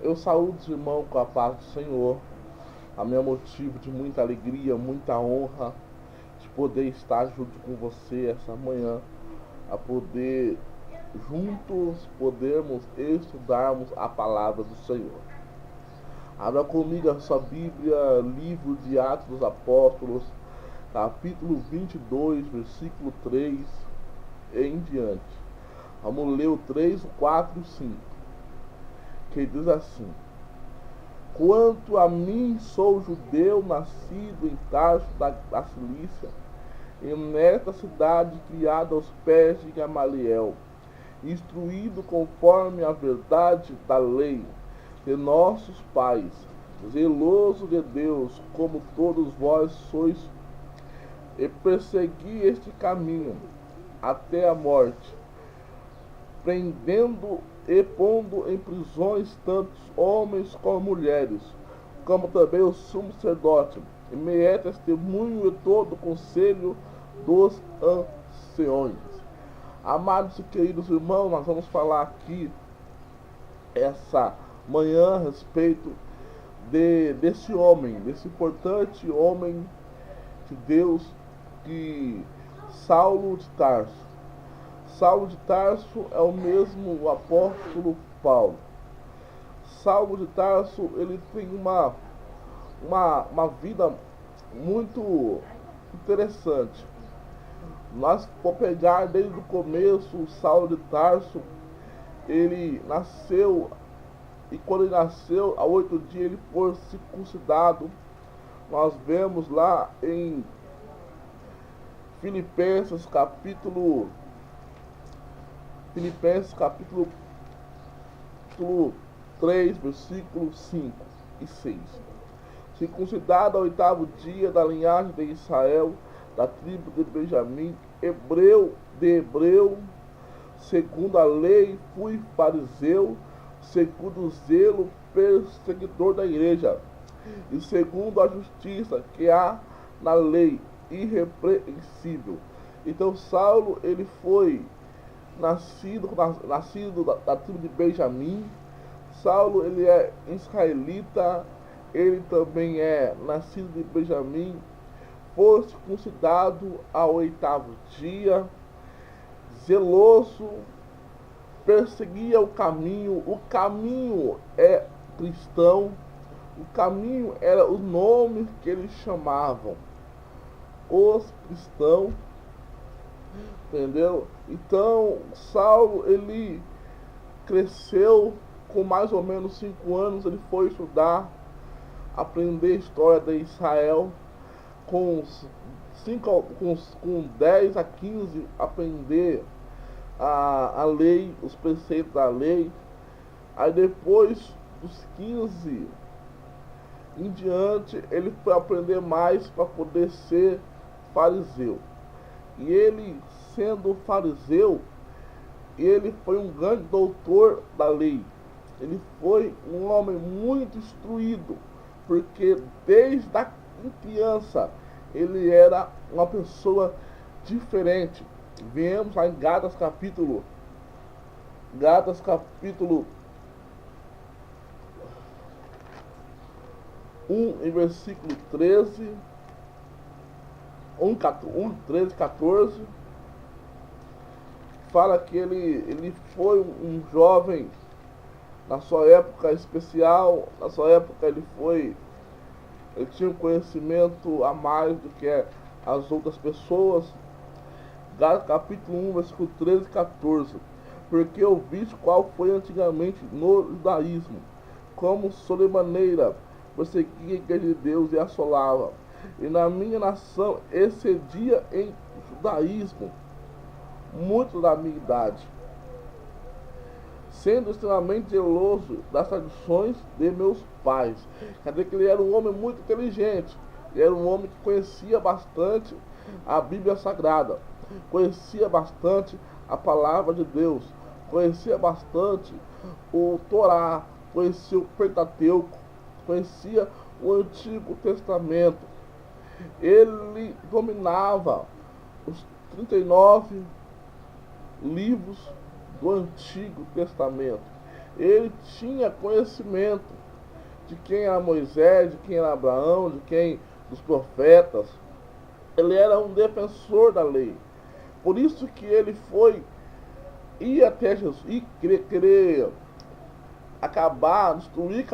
Eu saúdo os irmãos com a paz do Senhor. A meu motivo de muita alegria, muita honra de poder estar junto com você essa manhã, a poder juntos podermos estudarmos a palavra do Senhor. Abra comigo a sua Bíblia, livro de Atos dos Apóstolos, capítulo 22, versículo 3 e em diante. Vamos ler o 3, o 4 e o 5, que diz assim: Quanto a mim, sou judeu, nascido em Tarso da Cilícia, e nesta cidade criado aos pés de Gamaliel, instruído conforme a verdade da lei de nossos pais, zeloso de Deus, como todos vós sois, e persegui este caminho até a morte, prendendo e pondo em prisões tantos homens como mulheres, como também o sumo sacerdote, e me é testemunho de todo o conselho dos anciões. Amados e queridos irmãos, nós vamos falar aqui essa manhã a respeito desse homem, desse importante homem de Deus, que Saulo de Tarso. Saulo de Tarso é o mesmo apóstolo Paulo. Saulo de Tarso, ele tem uma vida muito interessante. Nós vamos pegar desde o começo. O Saulo de Tarso, ele nasceu, e quando ele nasceu, há 8 dias ele foi circuncidado. Nós vemos lá em Filipenses capítulo 3, versículos 5 e 6. Circuncidado ao 8º dia, da linhagem de Israel, da tribo de Benjamim, hebreu de hebreu, segundo a lei, fui fariseu, segundo o zelo, perseguidor da igreja, e segundo a justiça que há na lei, irrepreensível. Então Saulo, ele foi nascido da tribo de Benjamim. Saulo, ele é israelita, ele também é nascido de Benjamim, foi circuncidado ao 8º dia, zeloso, perseguia o caminho é cristão, o caminho era o nome que eles chamavam, os cristãos, entendeu? Então, Saulo, ele cresceu com mais ou menos 5 anos, ele foi estudar, aprender a história de Israel, com 10 a 15, aprender a lei, os preceitos da lei. Aí depois dos 15 em diante, ele foi aprender mais para poder ser fariseu. E ele, sendo fariseu, ele foi um grande doutor da lei. Ele foi um homem muito instruído, porque desde a criança ele era uma pessoa diferente. Vemos lá em Gálatas capítulo 1, em versículo 13, 13, 14, fala que ele foi um jovem na sua época especial. Na sua época ele tinha um conhecimento a mais do que as outras pessoas. Gálatas capítulo 1, versículo 13 e 14. Porque ouviste qual foi antigamente no judaísmo, como sobremaneira perseguia a igreja de Deus e assolava, e na minha nação excedia em judaísmo muito da minha idade, sendo extremamente zeloso das tradições de meus pais. Quer dizer que ele era um homem muito inteligente, ele era um homem que conhecia bastante a Bíblia Sagrada, conhecia bastante a palavra de Deus, conhecia bastante o Torá, conhecia o Pentateuco, conhecia o Antigo Testamento. Ele dominava os 39 livros do Antigo Testamento. ele tinha conhecimento de quem era Moisés, de quem era Abraão, de quem dos profetas. Ele era um defensor da lei. Por isso que ele foi ir até Jesus e querer acabar, destruir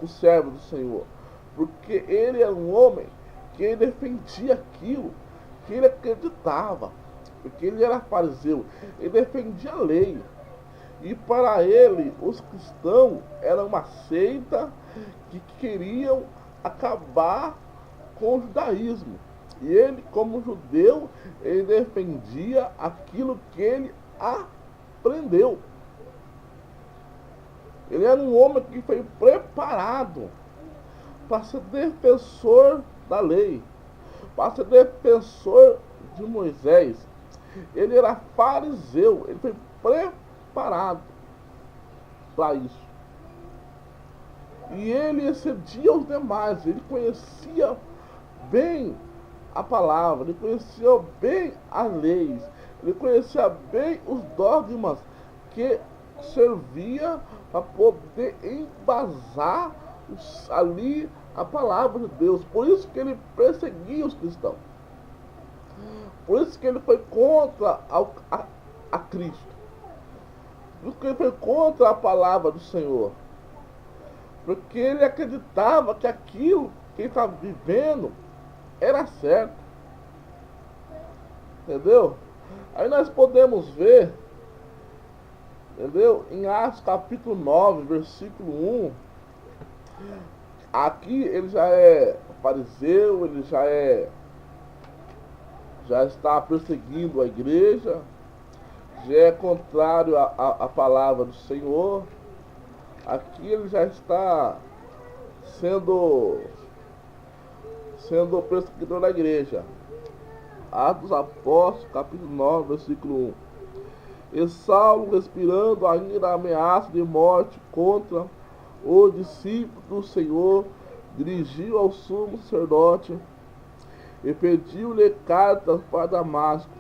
o servo do Senhor. Porque ele era um homem que ele defendia aquilo que ele acreditava. Porque ele era fariseu, ele defendia a lei. E para ele, os cristãos eram uma seita que queriam acabar com o judaísmo. E ele, como judeu, ele defendia aquilo que ele aprendeu. Ele era um homem que foi preparado para ser defensor da lei, para ser defensor de Moisés. Ele era fariseu, ele foi preparado para isso. E ele excedia os demais, ele conhecia bem a palavra, ele conhecia bem as leis, ele conhecia bem os dogmas que servia para poder embasar ali a palavra de Deus. Por isso que ele perseguia os cristãos. Por isso que ele foi contra a Cristo. Por isso que ele foi contra a palavra do Senhor. Porque ele acreditava que aquilo que ele estava vivendo era certo. Entendeu? Aí nós podemos ver, entendeu? Em Atos capítulo 9, versículo 1. Aqui ele já é fariseu, ele já está perseguindo a igreja, já é contrário à palavra do Senhor. Aqui ele já está sendo perseguidor da igreja. Atos dos Apóstolos, capítulo 9, versículo 1. E Saulo, respirando ainda a ameaça de morte contra o discípulo do Senhor, dirigiu ao sumo sacerdote e pediu-lhe cartas para Damasco,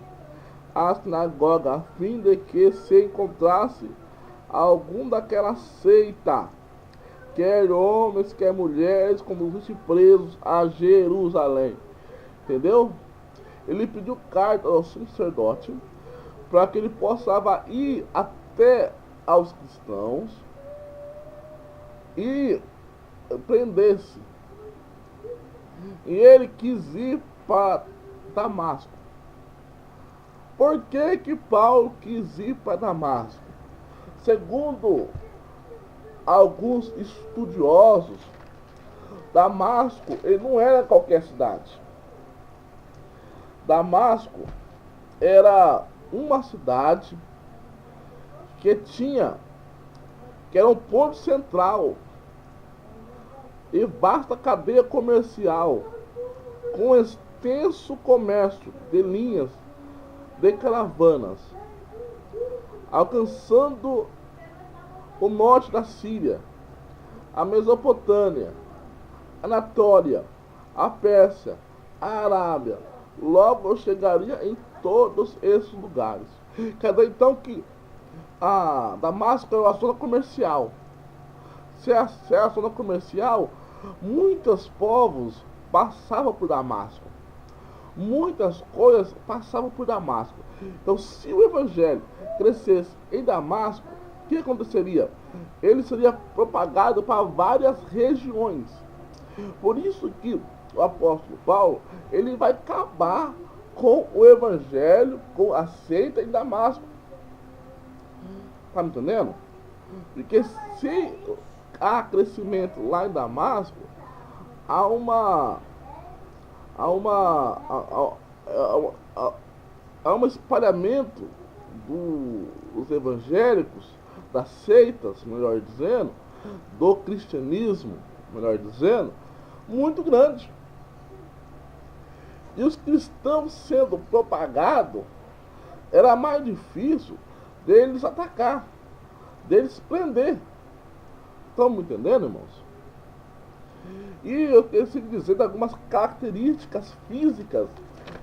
à sinagoga, a fim de que se encontrasse algum daquela seita, quer homens, quer mulheres, conduzisse presos a Jerusalém. Entendeu? Ele pediu carta ao sumo sacerdote para que ele possa ir até aos cristãos e prendesse. E ele quis ir para Damasco. Por que Paulo quis ir para Damasco? Segundo alguns estudiosos, Damasco ele não era qualquer cidade. Damasco era uma cidade que era um ponto central e vasta cadeia comercial, com extenso comércio de linhas de caravanas, alcançando o norte da Síria, a Mesopotâmia, a Anatólia, a Pérsia, a Arábia. Logo eu chegaria em todos esses lugares. Quer dizer então que Damasco é uma zona comercial. Se é a zona comercial, muitos povos passavam por Damasco. Muitas coisas passavam por Damasco. Então, se o evangelho crescesse em Damasco, o que aconteceria? Ele seria propagado para várias regiões. Por isso que o apóstolo Paulo, ele vai acabar com o evangelho, com a seita em Damasco. Tá me entendendo? Porque se há crescimento lá em Damasco, há um espalhamento dos evangélicos, das seitas, melhor dizendo, do cristianismo, melhor dizendo, muito grande. E os cristãos sendo propagados, era mais difícil deles atacar, deles prender. Estão me entendendo, irmãos? E eu preciso dizer de algumas características físicas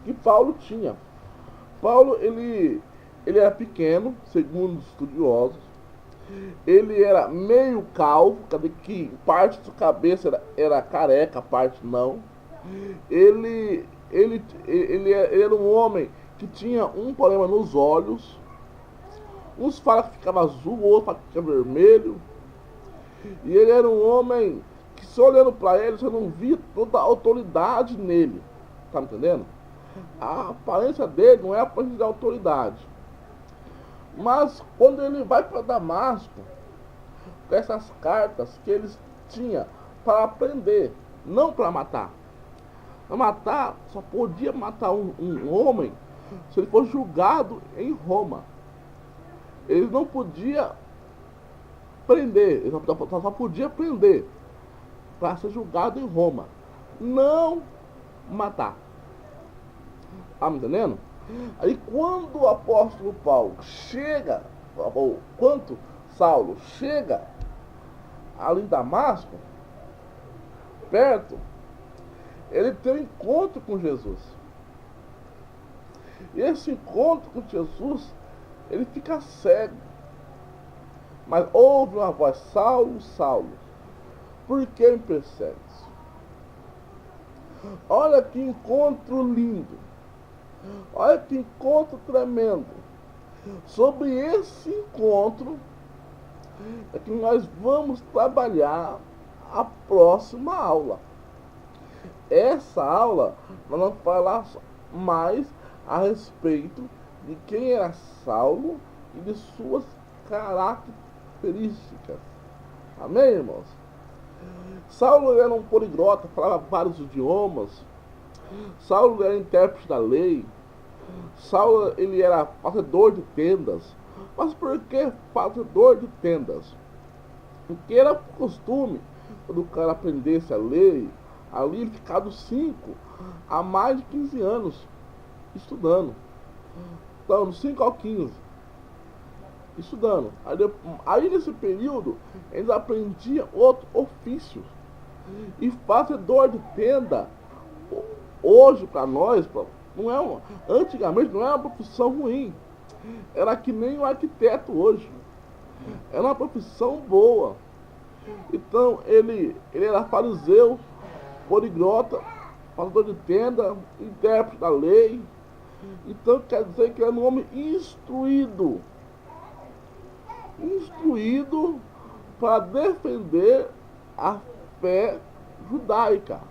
que Paulo tinha. Paulo, ele era pequeno, segundo os estudiosos. Ele era meio calvo, que parte da cabeça era careca, parte não. Ele era um homem que tinha um problema nos olhos. Uns falam que ficava azul, outros falam que ficava vermelho. E ele era um homem que, só olhando para ele, você não via toda a autoridade nele. Tá me entendendo? A aparência dele não é a aparência de autoridade. Mas quando ele vai para Damasco, com essas cartas que eles tinham para aprender, não para matar. Para matar, só podia matar um homem se ele for julgado em Roma. Ele não podia prender, ele só podia prender para ser julgado em Roma, não matar. Tá me entendendo? Aí quando o apóstolo Paulo chega, ou quando Saulo chega ali em Damasco, perto, ele tem um encontro com Jesus. E esse encontro com Jesus, ele fica cego. Mas ouve uma voz: Saulo, Saulo, por que me persegues? Olha que encontro lindo. Olha que encontro tremendo. Sobre esse encontro é que nós vamos trabalhar a próxima aula. Essa aula nós vamos falar mais a respeito de quem era Saulo e de suas características. Amém, irmãos? Saulo era um poliglota, falava vários idiomas. Saulo era intérprete da lei. Saulo, ele era fazedor de tendas. Mas por que fazedor de tendas? Porque era costume, quando o cara aprendesse a lei, ali ele ficava dos 5 a mais de 15 anos estudando. Então, dos 5 ao 15 estudando. Aí nesse período eles aprendiam outro ofício. E fazedor de tenda, hoje para nós, não é antigamente não era uma profissão ruim. Era que nem o arquiteto hoje. Era uma profissão boa. Então ele era fariseu, poliglota, fazedor de tenda, intérprete da lei. Então quer dizer que era um homem instruído para defender a fé judaica.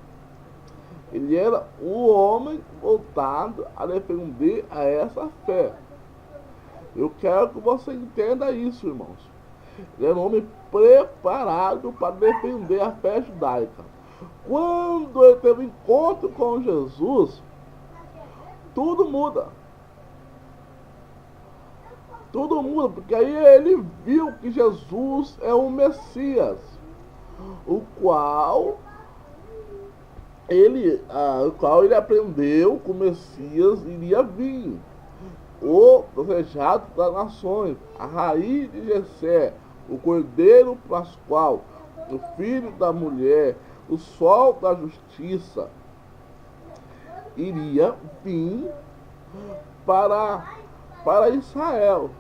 Ele era um homem voltado a defender a essa fé. Eu quero que você entenda isso, irmãos. Ele era um homem preparado para defender a fé judaica. Quando ele teve encontro com Jesus, tudo muda. Tudo muda, porque aí ele viu que Jesus é o Messias, o qual ele aprendeu que o Messias iria vir, o desejado das nações, a raiz de Jessé, o cordeiro pascual, o filho da mulher, o sol da justiça, iria vir para Israel.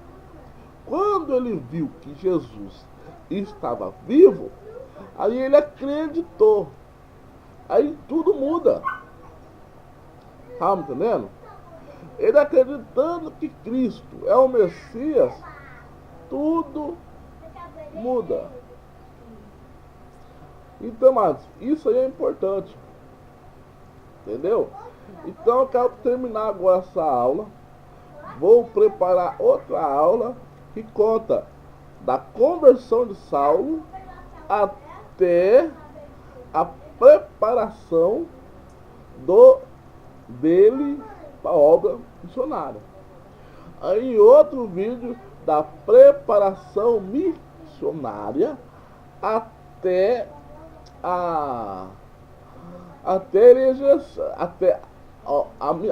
Quando ele viu que Jesus estava vivo, aí ele acreditou. Aí tudo muda. Tá me entendendo? Ele acreditando que Cristo é o Messias, tudo muda. Então, mas isso aí é importante. Entendeu? Então eu quero terminar agora essa aula. Vou preparar outra aula que conta da conversão de Saulo até a preparação dele para a obra missionária. Aí outro vídeo da preparação missionária até a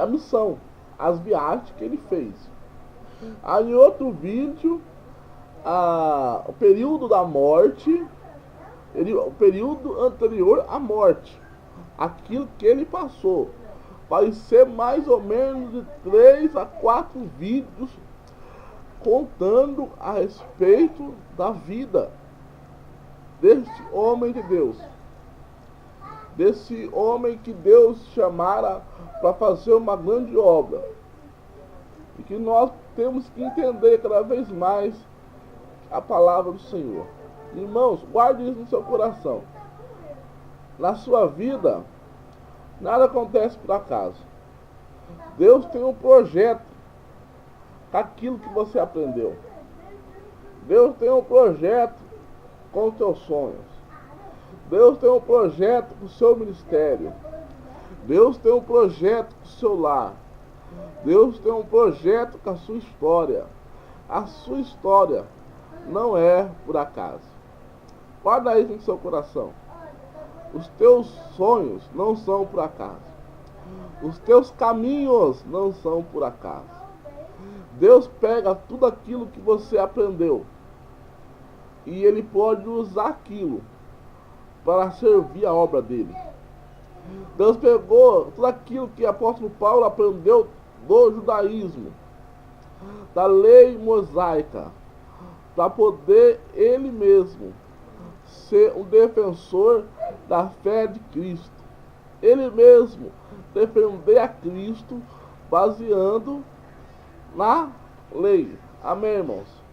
missão, as viagens que ele fez. Aí outro vídeo, o período da morte, o período anterior à morte, aquilo que ele passou. Vai ser mais ou menos de 3 a 4 vídeos contando a respeito da vida deste homem de Deus, desse homem que Deus chamara para fazer uma grande obra, e que nós temos que entender cada vez mais a palavra do Senhor. Irmãos, guarde isso no seu coração. Na sua vida, nada acontece por acaso. Deus tem um projeto com aquilo que você aprendeu. Deus tem um projeto com os seus sonhos. Deus tem um projeto com o seu ministério. Deus tem um projeto com o seu lar. Deus tem um projeto com a sua história. A sua história não é por acaso. Guarda isso no seu coração. Os teus sonhos não são por acaso. Os teus caminhos não são por acaso. Deus pega tudo aquilo que você aprendeu e Ele pode usar aquilo para servir a obra dele. Deus pegou tudo aquilo que o apóstolo Paulo aprendeu do judaísmo, da lei mosaica, para poder ele mesmo ser um defensor da fé de Cristo. Ele mesmo defender a Cristo baseando na lei. Amém, irmãos?